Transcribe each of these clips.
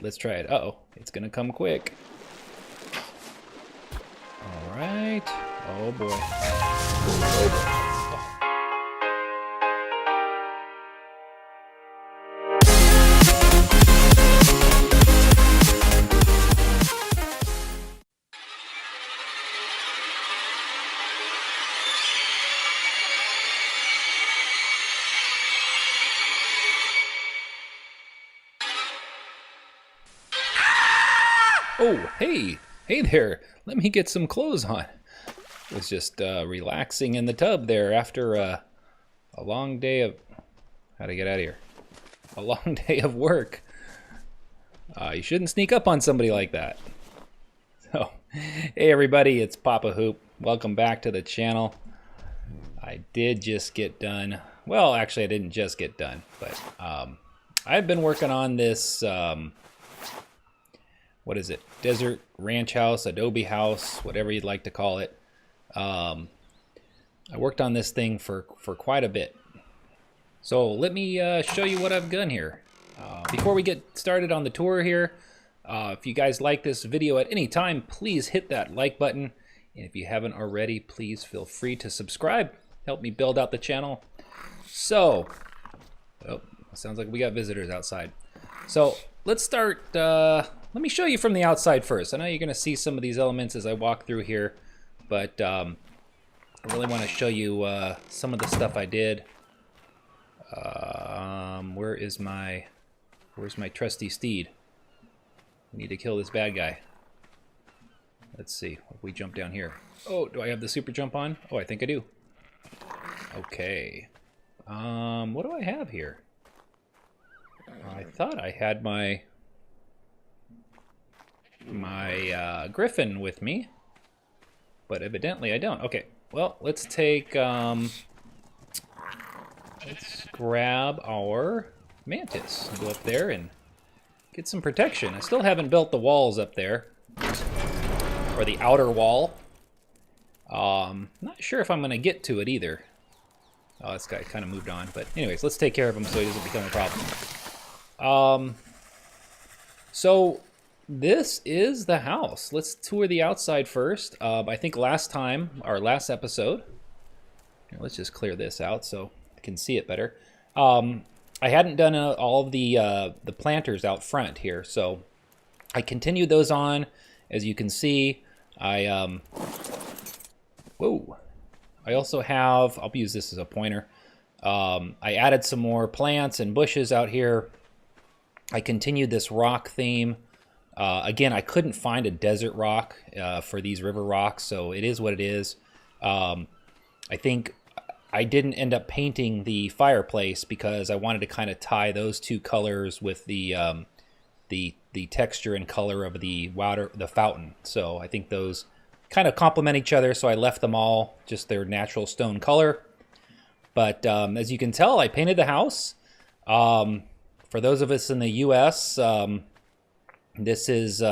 Let's try it. Uh-oh, it's gonna come quick. All right. Oh boy. Oh boy. Oh, hey there. Let me get some clothes on. Was just relaxing in the tub there after a long day of... How'd I get out of here? A long day of work. You shouldn't sneak up on somebody like that. So, hey everybody, it's Papa Hoop. Welcome back to the channel. I did just get done. Well, actually, I didn't just get done, but I've been working on this... what is it? Desert Ranch House, Adobe House, whatever you'd like to call it. I worked on this thing for quite a bit. So let me show you what I've done here. Before we get started on the tour here, if you guys like this video at any time, please hit that like button. And if you haven't already, please feel free to subscribe. Help me build out the channel. So, oh, sounds like we got visitors outside. So let's start... let me show you from the outside first. I know you're going to see some of these elements as I walk through here, but I really want to show you some of the stuff I did. Where's my trusty steed? I need to kill this bad guy. Let's see if we jump down here. Oh, do I have the super jump on? Oh, I think I do. Okay. What do I have here? I thought I had my griffin with me, but evidently I don't. Okay, well, let's take let's grab our mantis and go up there and get some protection. I still haven't built the walls up there, or the outer wall. Not sure if I'm gonna get to it either. Oh, this guy kind of moved on, but anyways, let's take care of him so he doesn't become a problem. So this is the house. Let's tour the outside first. I think last time, our last episode, here, let's just clear this out so I can see it better. I hadn't done all of the planters out front here, so I continued those on. As you can see, I also have, I'll use this as a pointer. I added some more plants and bushes out here. I continued this rock theme. Again, I couldn't find a desert rock for these river rocks, so it is what it is. I think I didn't end up painting the fireplace because I wanted to kind of tie those two colors with the texture and color of the water, the fountain. So I think those kind of complement each other, so I left them all just their natural stone color. But as you can tell, I painted the house. For those of us in the U.S., this is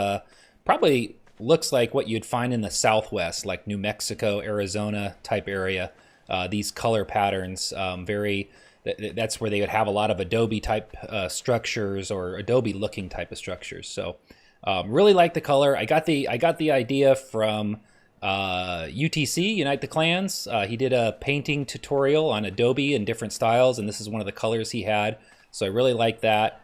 probably looks like what you'd find in the Southwest, like New Mexico, Arizona type area. These color patterns, that's where they would have a lot of Adobe type structures or Adobe looking type of structures. So really like the color. I got the idea from UTC, Unite the Clans. He did a painting tutorial on Adobe in different styles, and this is one of the colors he had. So I really like that.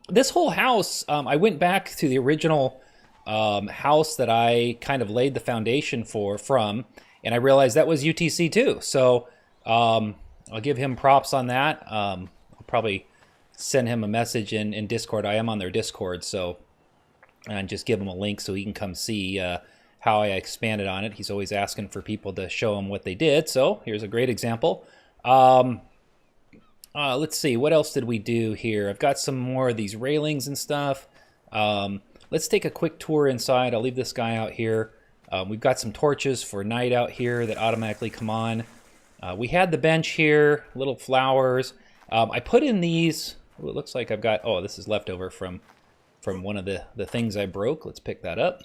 This whole house, I went back to the original house that I kind of laid the foundation from, and I realized that was UTC too. So I'll give him props on that. I'll probably send him a message in Discord. I am on their Discord, so and just give him a link so he can come see how I expanded on it. He's always asking for people to show him what they did, so here's a great example. Let's see, what else did we do here? I've got some more of these railings and stuff. Let's take a quick tour inside. I'll leave this guy out here. We've got some torches for night out here that automatically come on. We had the bench here, little flowers. I put in these, it looks like I've got, oh, this is leftover from one of the things I broke. Let's pick that up.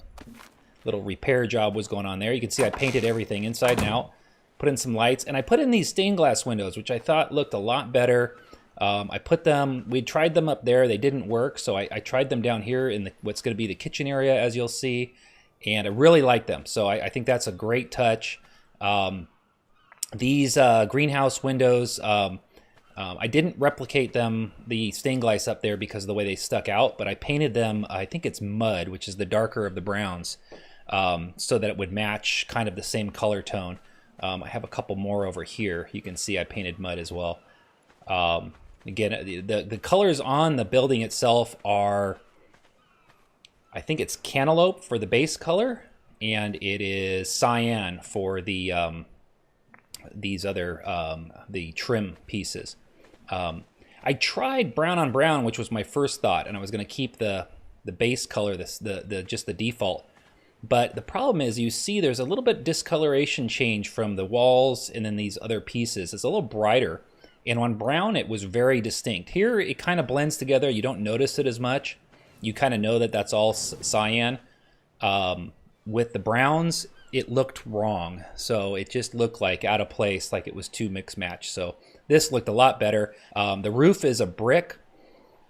Little repair job was going on there. You can see I painted everything inside and out. Put in some lights, and I put in these stained glass windows, which I thought looked a lot better I put them, we tried them up there, they didn't work, so I tried them down here in what's going to be the kitchen area, as you'll see, and I really like them. So I think that's a great touch. These greenhouse windows, I didn't replicate them, the stained glass up there, because of the way they stuck out, but I painted them, I think it's mud, which is the darker of the browns, so that it would match kind of the same color tone. I have a couple more over here. You can see I painted mud as well. Again, the colors on the building itself are, I think it's cantaloupe for the base color, and it is cyan for the these other the trim pieces. I tried brown on brown, which was my first thought, and I was going to keep the base color, just the default. But the problem is, you see there's a little bit discoloration change from the walls and then these other pieces. It's a little brighter, and on brown it was very distinct. Here it kind of blends together. You don't notice it as much. You kind of know that that's all cyan. With the browns, it looked wrong, so it just looked like out of place, like it was too mix match. So this looked a lot better. The roof is a brick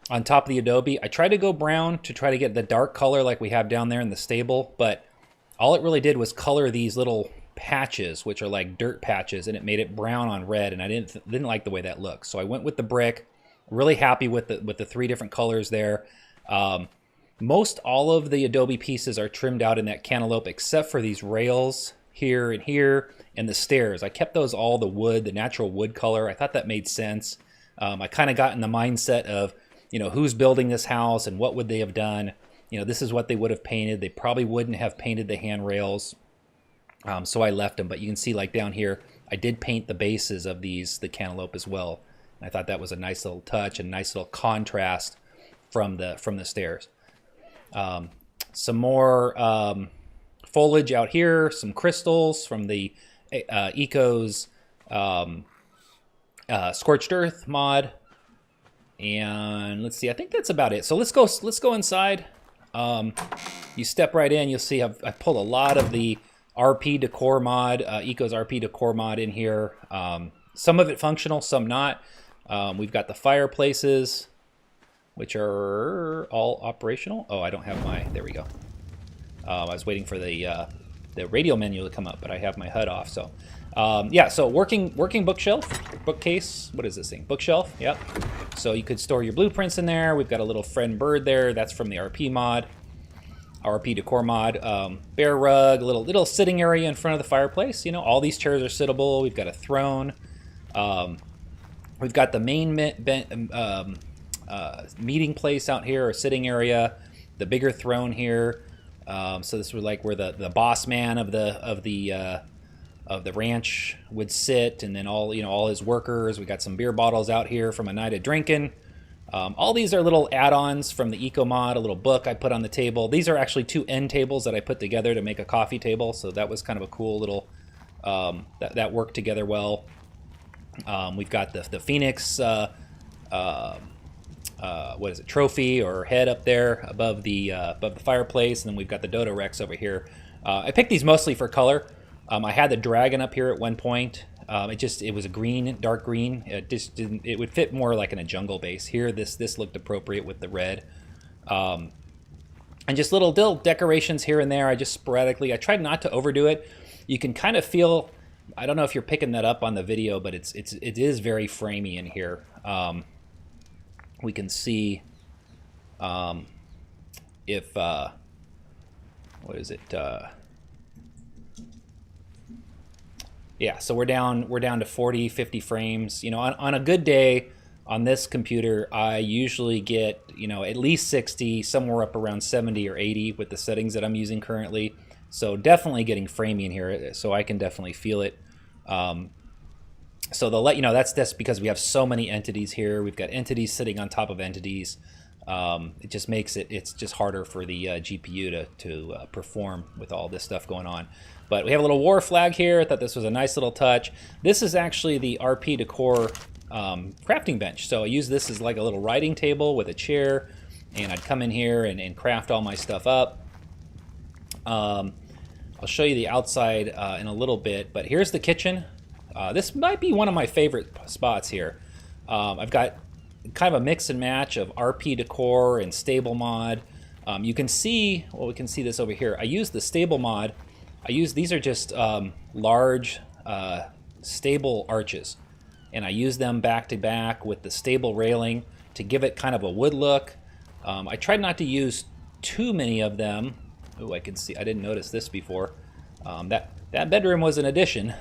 on top of the Adobe. I tried to go brown to try to get the dark color like we have down there in the stable, but all it really did was color these little patches, which are like dirt patches, and it made it brown on red, and I didn't like the way that looked. So I went with the brick. Really happy with the 3 different colors there. Most all of the Adobe pieces are trimmed out in that cantaloupe, except for these rails here, and the stairs. I kept those all the wood, the natural wood color. I thought that made sense. I kind of got in the mindset of, you know, who's building this house and what would they have done? You know, this is what they would have painted. They probably wouldn't have painted the handrails. So I left them, but you can see like down here, I did paint the bases of the cantaloupe as well. And I thought that was a nice little touch and nice little contrast from the stairs. Some more foliage out here, some crystals from the Eco's Scorched Earth mod. And let's see, I think that's about it. So let's go inside. You step right in, you'll see I pulled a lot of the RP decor mod, Eco's RP decor mod in here. Some of it functional, some not. We've got the fireplaces, which are all operational. Oh, I don't have there we go. I was waiting for the radio menu to come up, but I have my HUD off. So yeah, so working bookcase. What is this thing? Bookshelf. Yep. So you could store your blueprints in there. We've got a little friend bird there. That's from the RP mod, RP decor mod. Bear rug, a little sitting area in front of the fireplace. You know, all these chairs are sittable. We've got a throne. We've got the main meeting place out here, or sitting area. The bigger throne here. So this was like where the boss man of the ranch would sit, and then all his workers. We got some beer bottles out here from a night of drinking. All these are little add-ons from the Eco mod. A little book I put on the table. These are actually 2 end tables that I put together to make a coffee table. So that was kind of a cool little that worked together well. We've got the Phoenix what is it, trophy or head up there above the fireplace, and then we've got the Dodo Rex over here. I picked these mostly for color. I had the dragon up here at one point. It was a green, dark green. It just didn't. It would fit more like in a jungle base. Here, this looked appropriate with the red. And just little decorations here and there. I just sporadically. I tried not to overdo it. You can kind of feel. I don't know if you're picking that up on the video, but it is very framey in here. We can see if what is it? Yeah, so we're down to 40, 50 frames. You know, on a good day on this computer, I usually get, you know, at least 60, somewhere up around 70 or 80 with the settings that I'm using currently. So definitely getting framey in here, so I can definitely feel it. So they'll let you know that's because we have so many entities here. We've got entities sitting on top of entities. It just makes it's just harder for the GPU to perform with all this stuff going on. But we have a little war flag here. I thought this was a nice little touch. This is actually the RP Decor crafting bench. So I use this as like a little writing table with a chair, and I'd come in here and craft all my stuff up. I'll show you the outside in a little bit, but here's the kitchen. This might be one of my favorite spots here. I've got kind of a mix and match of RP decor and stable mod. You can see, well, we can see this over here. I use the stable mod. These are just large stable arches, and I use them back to back with the stable railing to give it kind of a wood look. I tried not to use too many of them. Oh, I can see, I didn't notice this before. That bedroom was an addition,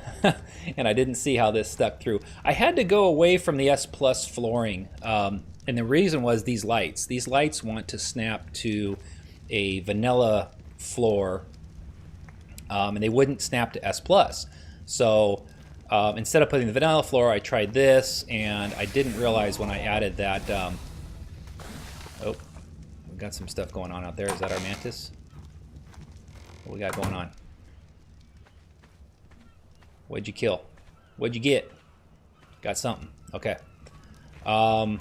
and I didn't see how this stuck through. I had to go away from the S Plus flooring, and the reason was these lights. These lights want to snap to a vanilla floor, and they wouldn't snap to S Plus. So instead of putting the vanilla floor, I tried this, and I didn't realize when I added that. Oh, we got some stuff going on out there. Is that our mantis? What we got going on? What'd you kill? What'd you get? Got something. Okay. But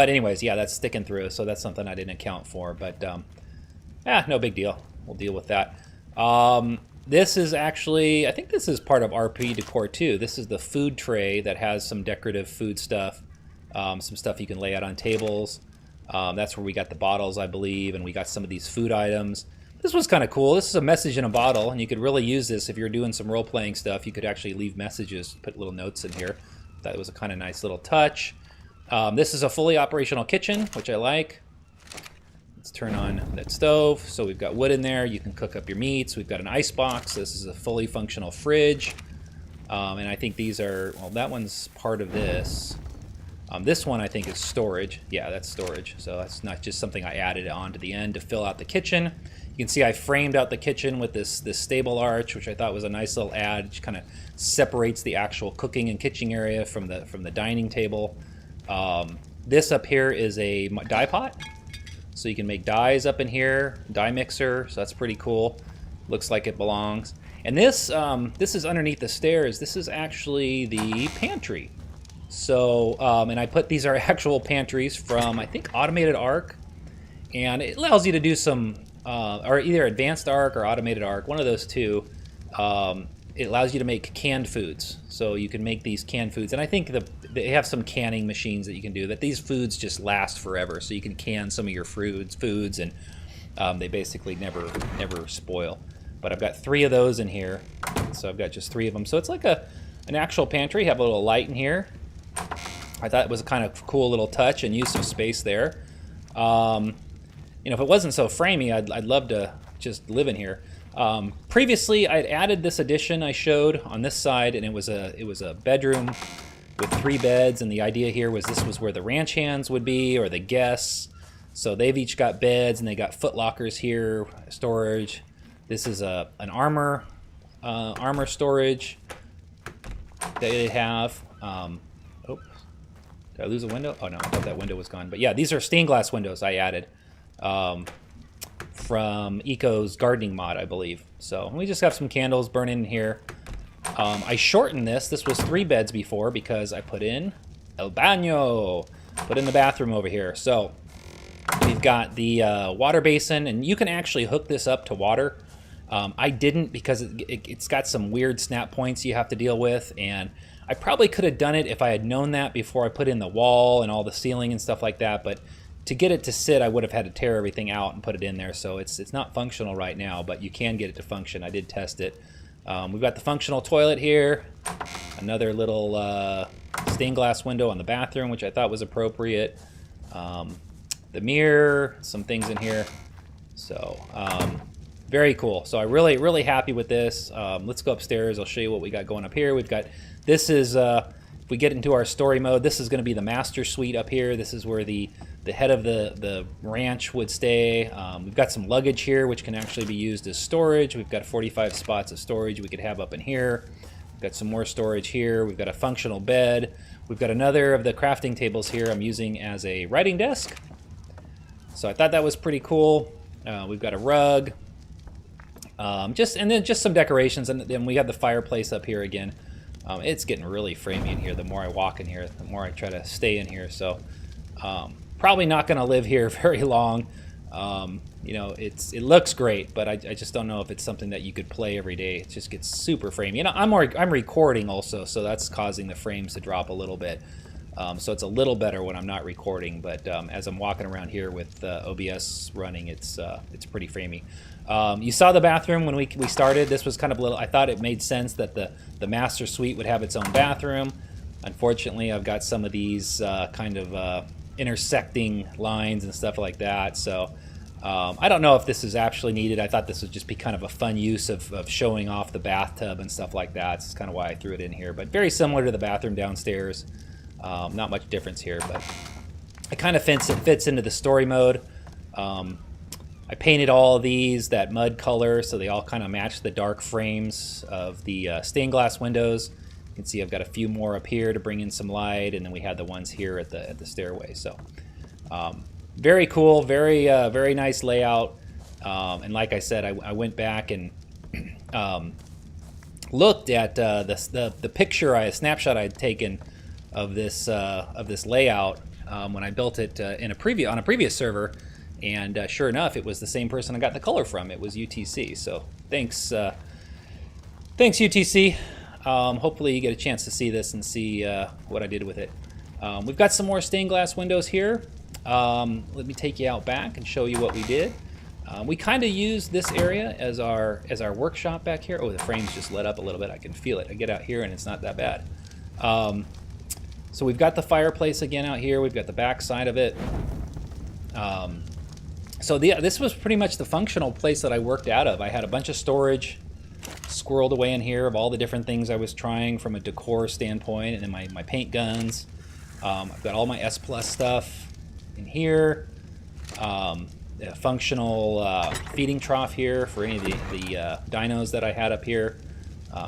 anyways, yeah, that's sticking through, so that's something I didn't account for. But no big deal. We'll deal with that. This is actually, I think this is part of RP decor too. This is the food tray that has some decorative food stuff, some stuff you can lay out on tables. That's where we got the bottles, I believe, and we got some of these food items. This was kind of cool. This is a message in a bottle, and you could really use this if you're doing some role-playing stuff. You could actually leave messages, put little notes in here. That was a kind of nice little touch. This is a fully operational kitchen, which I like. Let's turn on that stove. So we've got wood in there. You can cook up your meats. We've got an ice box. This is a fully functional fridge. And I think these are, well, that one's part of this. This one I think is storage. Yeah, that's storage. So that's not just something I added on to the end to fill out the kitchen. You can see I framed out the kitchen with this stable arch, which I thought was a nice little add. It kind of separates the actual cooking and kitchen area from the dining table. This up here is a dye pot, so you can make dyes up in here. Dye mixer, so that's pretty cool. Looks like it belongs. And this is underneath the stairs. This is actually the pantry. So, and I put, these are actual pantries from, I think, Automated ARK, and it allows you to do some, or either Advanced ARK or Automated ARK, one of those two. It allows you to make canned foods, so you can make these canned foods, and I think they have some canning machines that you can do that. These foods just last forever, so you can can some of your foods, and they basically never spoil. But I've got 3 of those in here, so I've got just 3 of them. So it's like an actual pantry. Have a little light in here. I thought it was a kind of cool little touch and use some space there. You know, if it wasn't so framey, I'd love to just live in here. Previously, I'd added this addition I showed on this side, and it was a bedroom with 3 beds, and the idea here was this was where the ranch hands would be, or the guests. So they've each got beds, and they got foot lockers here, storage. This is an armor storage that they have. Oh, did I lose a window? Oh no, I thought that window was gone. But yeah, these are stained glass windows I added from Eco's gardening mod, I believe. So we just have some candles burning in here. I shortened this. This was 3 beds before because I put in el baño, put in the bathroom over here. So we've got the water basin, and you can actually hook this up to water. I didn't because it's got some weird snap points you have to deal with, and I probably could have done it if I had known that before I put in the wall and all the ceiling and stuff like that, but to get it to sit, I would have had to tear everything out and put it in there, so it's not functional right now, but you can get it to function. I did test it. We've got the functional toilet here, another little stained glass window on the bathroom, which I thought was appropriate. The mirror, some things in here. So very cool. So I'm really happy with this. Let's go upstairs. I'll show you what we got going up here. We've got, this is, if we get into our story mode, this is going to be the master suite up here. This is where the head of the ranch would stay. We've got some luggage here, which can actually be used as storage. We've got 45 spots of storage we could have up in here. We've got some more storage here. We've got a functional bed. We've got another of the crafting tables here I'm using as a writing desk. So I thought that was pretty cool. We've got a rug. And then just some decorations, and then we have the fireplace up here again. It's getting really framey in here. The more I walk in here, the more I try to stay in here. So probably not going to live here very long. You know, it looks great, but I just don't know if it's something that you could play every day. It just gets super framey. You know, I'm recording also, so that's causing the frames to drop a little bit. So it's a little better when I'm not recording, but as I'm walking around here with OBS running, it's pretty framey. You saw the bathroom when we started. This was kind of a little, I thought it made sense that the master suite would have its own bathroom. Unfortunately, I've got some of these kind of intersecting lines and stuff like that, so I don't know if this is actually needed. I thought this would just be kind of a fun use of showing off the bathtub and stuff like that. It's kind of why I threw it in here, but very similar to the bathroom downstairs. Not much difference here, but it kind of fits into the story mode. I painted all of these that mud color, so they all kind of match the dark frames of the stained glass windows. You can see I've got a few more up here to bring in some light, and then we had the ones here at the stairway. So very cool, very nice layout. And like I said, I went back and looked at the picture, a snapshot I had taken of this layout when I built it on a previous server, and sure enough, it was the same person I got the color from. It was UTC. So thanks UTC. Hopefully you get a chance to see this and see what I did with it. We've got some more stained glass windows here. Let me take you out back and show you what we did. We kind of used this area as our workshop back here. Oh, the frame's just lit up a little bit. I can feel it. I get out here and it's not that bad. So we've got the fireplace again out here. We've got the back side of it. This was pretty much the functional place that I worked out of. I had a bunch of storage squirreled away in here of all the different things I was trying from a decor standpoint, and then my paint guns. I've got all my S Plus stuff in here. A functional feeding trough here for any of the dinos that I had up here.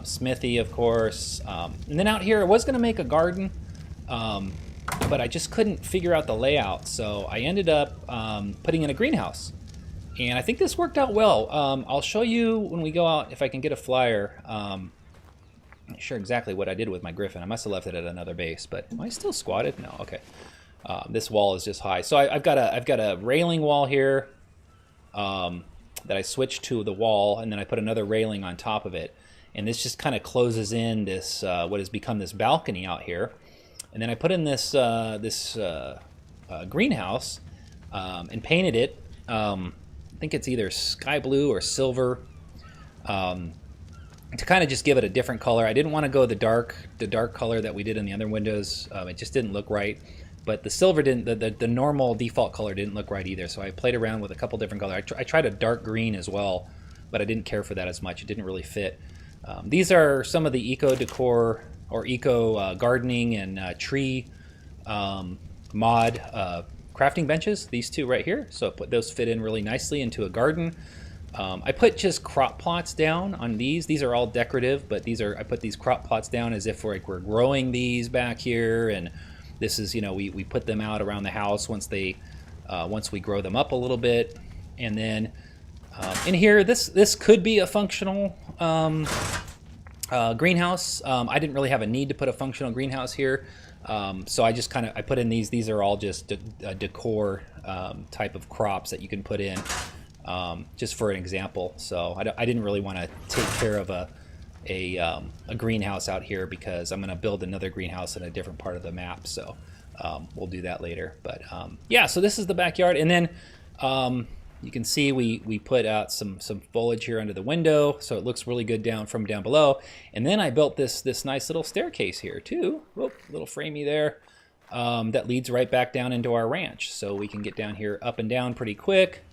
Smithy, of course. And then out here, I was going to make a garden, but I just couldn't figure out the layout, so I ended up putting in a greenhouse. And I think this worked out well. I'll show you when we go out, if I can get a flyer. I'm not sure exactly what I did with my Griffin. I must have left it at another base, but am I still squatted? No, okay. This wall is just high. So I've got a railing wall here that I switched to the wall, and then I put another railing on top of it. And this just kind of closes in this what has become this balcony out here. And then I put in this greenhouse and painted it. I think it's either sky blue or silver, to kind of just give it a different color. I didn't want to go the dark color that we did in the other windows. It just didn't look right. But the silver didn't, the normal default color didn't look right either. So I played around with a couple different colors. I tried a dark green as well, but I didn't care for that as much. It didn't really fit. These are some of the eco decor or eco gardening and tree mod crafting benches. These two right here. So those fit in really nicely into a garden. I put just crop plots down on these. These are all decorative, but I put these crop plots down as if we're growing these back here, and this is, we put them out around the house once we grow them up a little bit. And then in here, this could be a functional greenhouse. I didn't really have a need to put a functional greenhouse here, so I just I put in these. These are all just a decor type of crops that you can put in, just for an example. So I didn't really want to take care of a greenhouse out here because I'm going to build another greenhouse in a different part of the map. So we'll do that later. But yeah, so this is the backyard, and then you can see we put out some foliage here under the window, so it looks really good from down below. And then I built this nice little staircase here too. Whoop, little framey there, that leads right back down into our ranch, so we can get down here up and down pretty quick.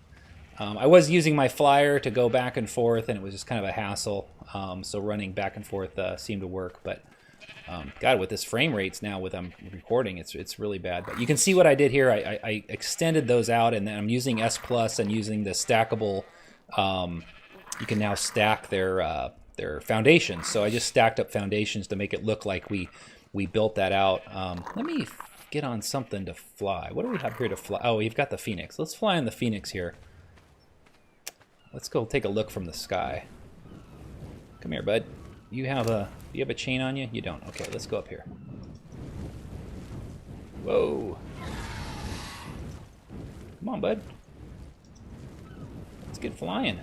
I was using my flyer to go back and forth, and it was just kind of a hassle. So running back and forth seemed to work, but God, with this frame rates now, with I'm recording, it's really bad. But you can see what I did here. I extended those out, and then I'm using S Plus and using the stackable. You can now stack their foundations. So I just stacked up foundations to make it look like we built that out. Let me get on something to fly. What do we have here to fly? Oh, we've got the Phoenix. Let's fly on the Phoenix here. Let's go take a look from the sky. Come here, bud. Do you have a chain on you? You don't. Okay, let's go up here. Whoa. Come on, bud. Let's get flying.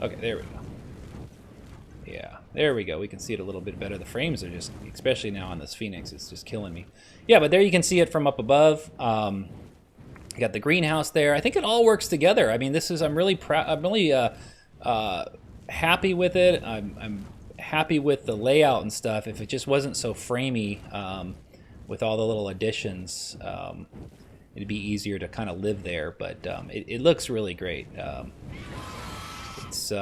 Okay, there we go. Yeah. There we go. We can see it a little bit better. The frames are just, especially now on this Phoenix, it's just killing me. Yeah, but there you can see it from up above. You got the greenhouse there. I think it all works together. I mean, this is, I'm really proud. I'm really happy with it. I'm happy with the layout and stuff. If it just wasn't so framey with all the little additions, it'd be easier to kind of live there. But it looks really great. It's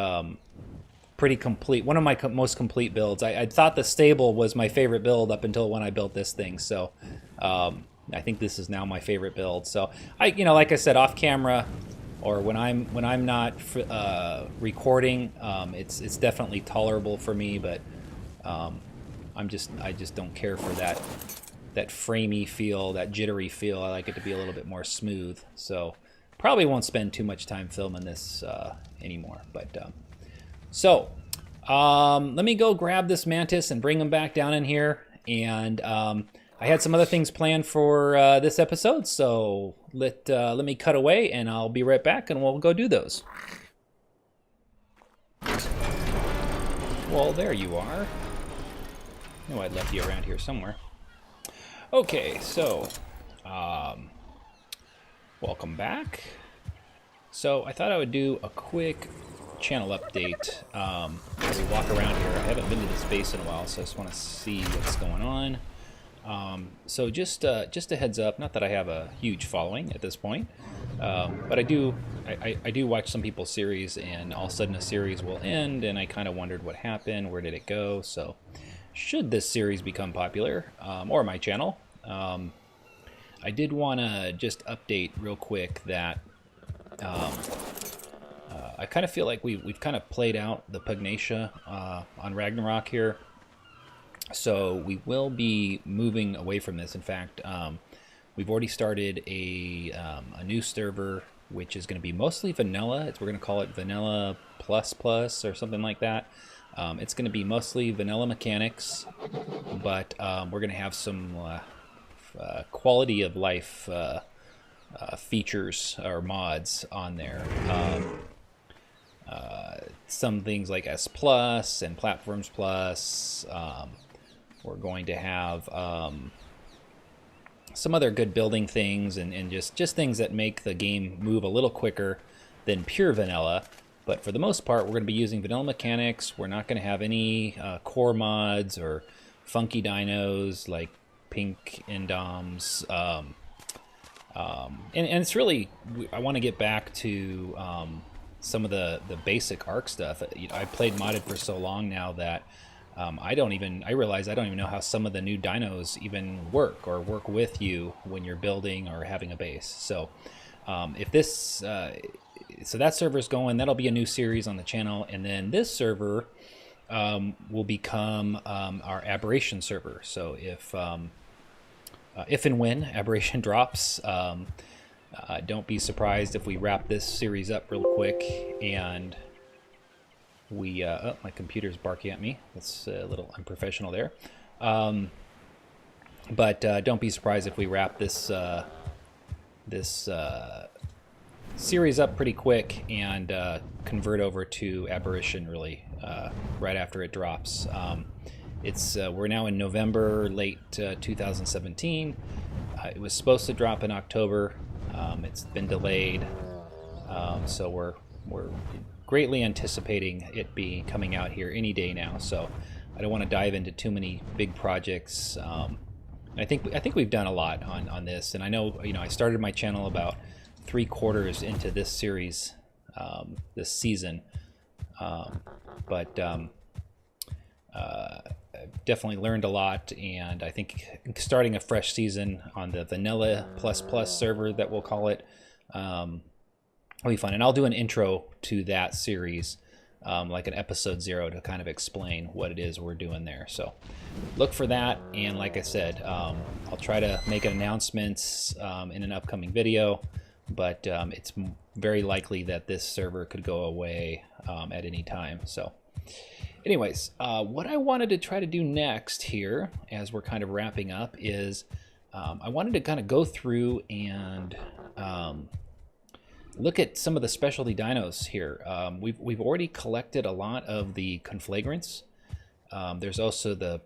pretty complete. One of my most complete builds. I thought the stable was my favorite build up until when I built this thing. So I think this is now my favorite build. So like I said, off camera or when I'm not recording, it's definitely tolerable for me. But I just don't care for that framey feel, that jittery feel. I like it to be a little bit more smooth. So probably won't spend too much time filming this anymore. But so let me go grab this mantis and bring him back down in here. And I had some other things planned for this episode, so let me cut away and I'll be right back and we'll go do those. Well, there you are. I know I'd left you around here somewhere. Okay, so welcome back. So I thought I would do a quick channel update as we walk around here. I haven't been to this base in a while, so I just want to see what's going on. So just a heads up, not that I have a huge following at this point, but I do watch some people's series, and all of a sudden a series will end and I kind of wondered what happened, where did it go. So should this series become popular, or my channel, I did want to just update real quick that I kind of feel like we've kind of played out the Pugnacia on Ragnarok here. So we will be moving away from this. In fact, we've already started a new server, which is going to be mostly vanilla. We're going to call it Vanilla Plus Plus or something like that. It's going to be mostly vanilla mechanics, but we're going to have some quality of life features or mods on there. Some things like S Plus and Platforms Plus. We're going to have some other good building things and just things that make the game move a little quicker than pure vanilla. But for the most part, we're going to be using vanilla mechanics. We're not going to have any core mods or funky dinos like pink endoms. And it's really, I want to get back to some of the basic ARK stuff. I played modded for so long now that I realize I don't even know how some of the new dinos even work or work with you when you're building or having a base. So if this, so that server's going, that'll be a new series on the channel. And then this server will become our aberration server. So if and when aberration drops, don't be surprised if we wrap this series up real quick and we oh, my computer's barking at me. That's a little unprofessional there. But don't be surprised if we wrap this series up pretty quick and convert over to aberration really right after it drops. We're now in November, late 2017. It was supposed to drop in October. It's been delayed, so we're greatly anticipating it coming out here any day now. So I don't want to dive into too many big projects. I think we've done a lot on this, and I know I started my channel about 3/4 into this series, this season, but I've definitely learned a lot, and I think starting a fresh season on the Vanilla Plus Plus server that we'll call it will be fun. And I'll do an intro to that series, like an episode 0, to kind of explain what it is we're doing there. So look for that, and like I said, I'll try to make announcements in an upcoming video, but it's very likely that this server could go away at any time. So anyways, what I wanted to try to do next here, as we're kind of wrapping up, is I wanted to kind of go through and look at some of the specialty dinos here. We've already collected a lot of the conflagrants, There's also the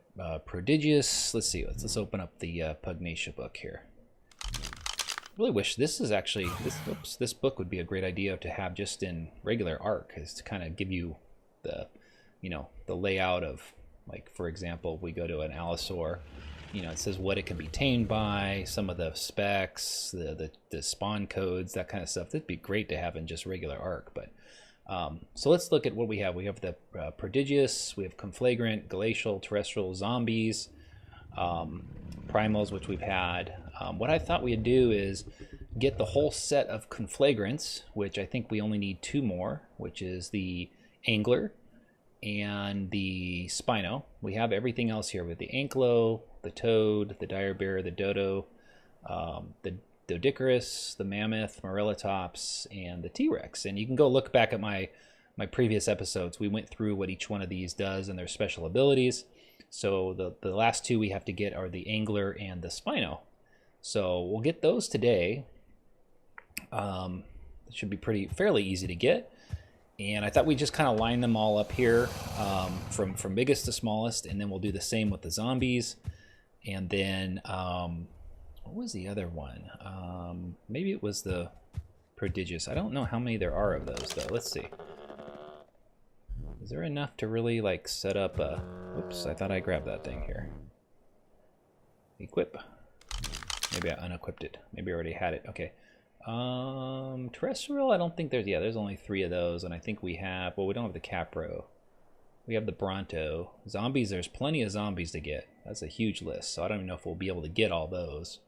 prodigious. Let's see. Let's open up the Pugnacia book here. Really wish this is actually this book would be a great idea to have just in regular ARK, is to kind of give you the the layout of, like, for example, if we go to an allosaur, it says what it can be tamed by, some of the specs, the spawn codes, that kind of stuff. That'd be great to have in just regular ARK. But so let's look at what we have. We have the prodigious, we have conflagrant, glacial, terrestrial, zombies, primals, which we've had. What I thought we'd do is get the whole set of conflagrants, which I think we only need 2 more, which is the angler and the spino. We have everything else here with the anklo, the toad, the dire bear, the dodo, the Doedicurus, the mammoth, Morellatops, and the T-Rex. And you can go look back at my previous episodes. We went through what each one of these does and their special abilities. So the last 2 we have to get are the angler and the spino. So we'll get those today. It should be fairly easy to get. And I thought we'd just kind of line them all up here from biggest to smallest, and then we'll do the same with the zombies. And then what was the other one? Maybe it was the prodigious. I don't know how many there are of those though. Let's see. Is there enough to really like set up a... Oops, I thought I grabbed that thing here. Equip. Maybe I unequipped it. Maybe I already had it. Okay. Terrestrial, I don't think there's only 3 of those, and I think we have, well, we don't have the Capro. We have the Bronto. Zombies, there's plenty of zombies to get. That's a huge list, so I don't even know if we'll be able to get all those.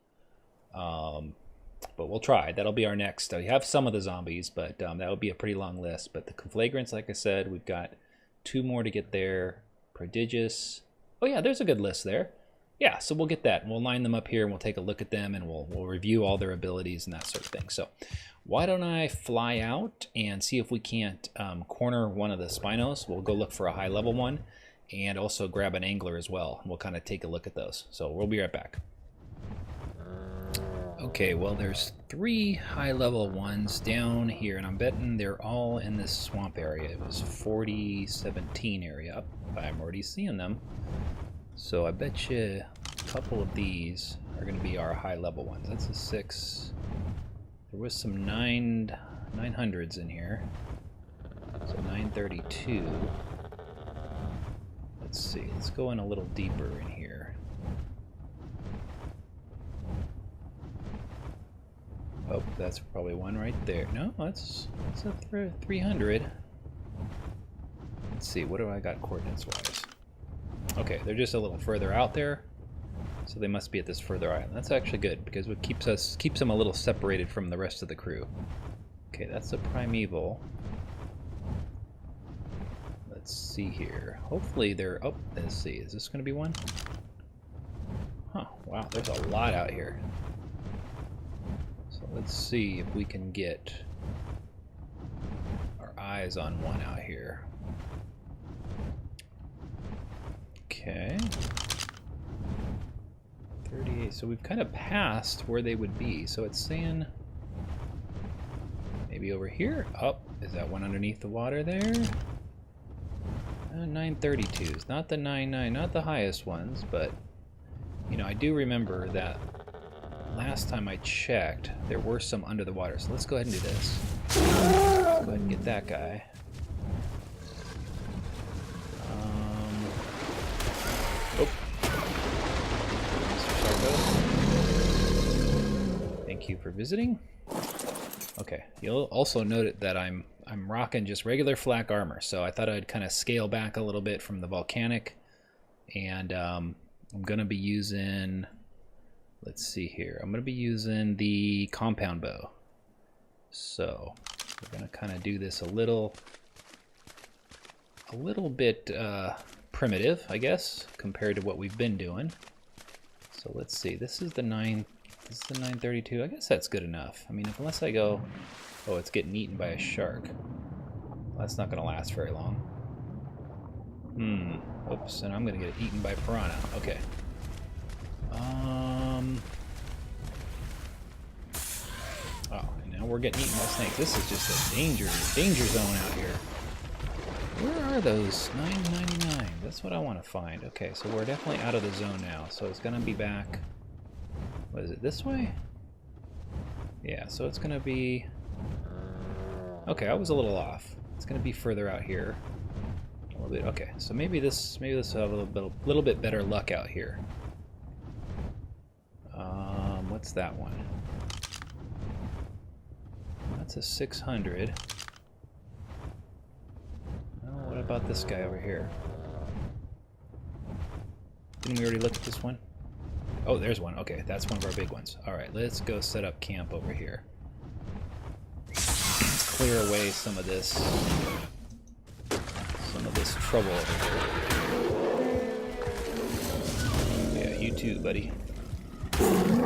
But we'll try. That'll be our next. We have some of the zombies, but that would be a pretty long list. But the conflagrants, like I said, we've got 2 more to get there. Prodigious. Oh yeah, there's a good list there. Yeah, so we'll get that. We'll line them up here and we'll take a look at them, and we'll review all their abilities and that sort of thing. So why don't I fly out and see if we can't corner one of the spinos. We'll go look for a high level one and also grab an angler as well. We'll kind of take a look at those. So we'll be right back. Okay, well, there's 3 high level ones down here, and I'm betting they're all in this swamp area. It was 4017 area. I'm already seeing them. So I bet you a couple of these are going to be our high level ones. That's a 6. There was some 900s in here. So 932. Let's see. Let's go in a little deeper in here. Oh, that's probably one right there. No, that's a 300. Let's see. What do I got coordinates wise? Okay, they're just a little further out there, so they must be at this further island. That's actually good because it keeps them a little separated from the rest of the crew. Okay, that's a primeval. Let's see here. Hopefully they're... Oh, let's see. Is this going to be one? Huh, wow, there's a lot out here. So let's see if we can get our eyes on one out here. Okay. 38. So we've kind of passed where they would be. So it's saying maybe over here. Oh, is that one underneath the water there? 932s. Not the 99, not the highest ones, but I do remember that last time I checked, there were some under the water. So let's go ahead and do this. Let's go ahead and get that guy. Thank you for visiting. Okay, you'll also note that I'm rocking just regular flak armor, so I thought I'd kind of scale back a little bit from the volcanic, and I'm gonna be using, let's see here, I'm gonna be using the compound bow. So we're gonna kind of do this a little bit primitive, I guess, compared to what we've been doing. So let's see, this is the 932. I guess that's good enough. I mean, unless I go, oh, it's getting eaten by a shark. Well, that's not going to last very long. Oops, and I'm going to get eaten by piranha. Okay. Oh, and now we're getting eaten by snakes. This is just a danger zone out here. Where are those 999? That's what I want to find. Okay, so we're definitely out of the zone now. So it's going to be back. What is it, this way? Yeah, so it's going to be... Okay, I was a little off. It's going to be further out here. A little bit. Okay, so maybe this will have a little bit better luck out here. What's that one? That's a 600. Oh, what about this guy over here? Didn't we already look at this one? Oh, there's one. Okay, that's one of our big ones. All right, let's go set up camp over here. Let's clear away some of this trouble over here. Yeah, you too, buddy. Getting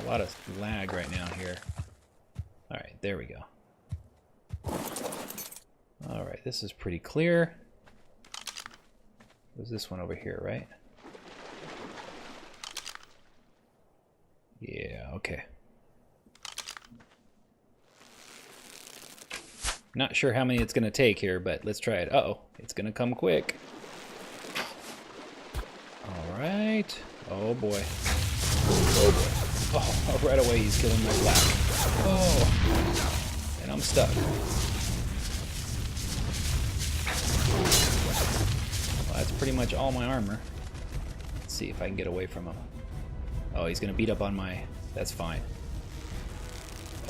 a lot of lag right now here. All right, there we go. All right, this is pretty clear. Was this one over here, right? Yeah, okay. Not sure how many it's going to take here, but let's try it. Uh-oh, it's going to come quick. All right. Oh, boy. Oh, boy. Oh, right away he's killing my black. Oh, and I'm stuck. Well, that's pretty much all my armor. Let's see if I can get away from him. Oh, he's going to beat up on my... That's fine.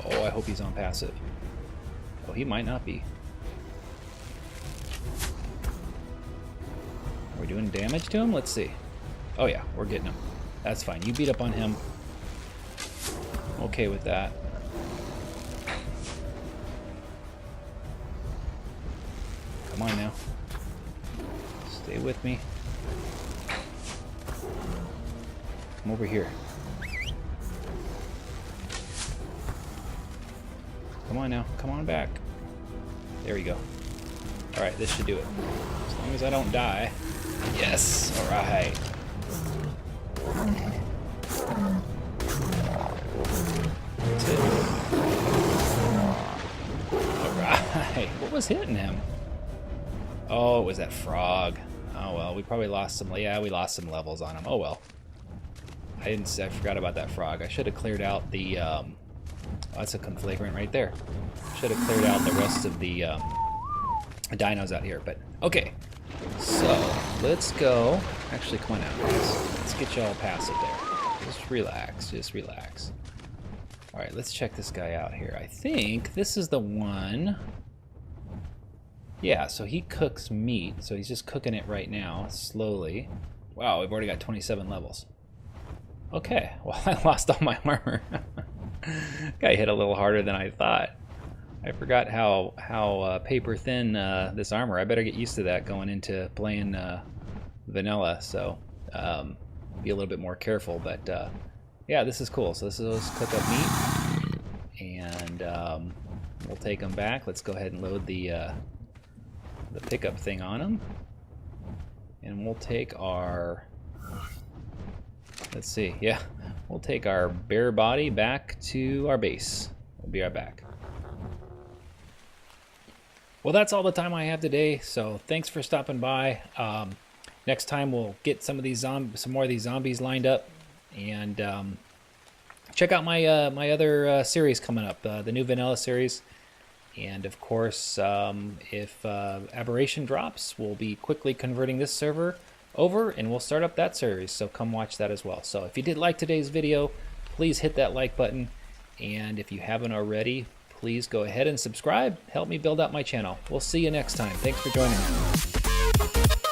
Oh, I hope he's on passive. Oh, he might not be. Are we doing damage to him? Let's see. Oh yeah, we're getting him. That's fine. You beat up on him. I'm okay with that. Come on now. Stay with me. Come over here. Come on now. Come on back. There we go. Alright, this should do it. As long as I don't die. Yes! Alright. That's it. Alright. What was hitting him? Oh, it was that frog. Oh well, we probably lost some... Yeah, we lost some levels on him. Oh well. I forgot about that frog. I should have cleared out the... Oh, that's a conflagrant right there. Should have cleared out the rest of the dinos out here, but okay. So let's go. Actually, come on out, guys. Let's get y'all passive there. Just relax. Just relax. All right, let's check this guy out here. I think this is the one. Yeah, so he cooks meat. So he's just cooking it right now, slowly. Wow, we've already got 27 levels. Okay, well, I lost all my armor. Guy hit a little harder than I thought. I forgot how paper thin this armor. I better get used to that going into playing vanilla. So be a little bit more careful. But yeah, this is cool. So this is cook up meat, and we'll take them back. Let's go ahead and load the pickup thing on them, and we'll take our. Let's see. Yeah. We'll take our bare body back to our base. We'll be right back. Well, that's all the time I have today. So thanks for stopping by. Next time we'll get some more of these zombies lined up, and check out my my other series coming up, the new vanilla series. And of course, if Aberration drops, we'll be quickly converting this server over, and we'll start up that series, so come watch that as well. So if you did like today's video, please hit that like button, and if you haven't already, please go ahead and subscribe. Help me build out my channel. We'll see you next time. Thanks for joining me.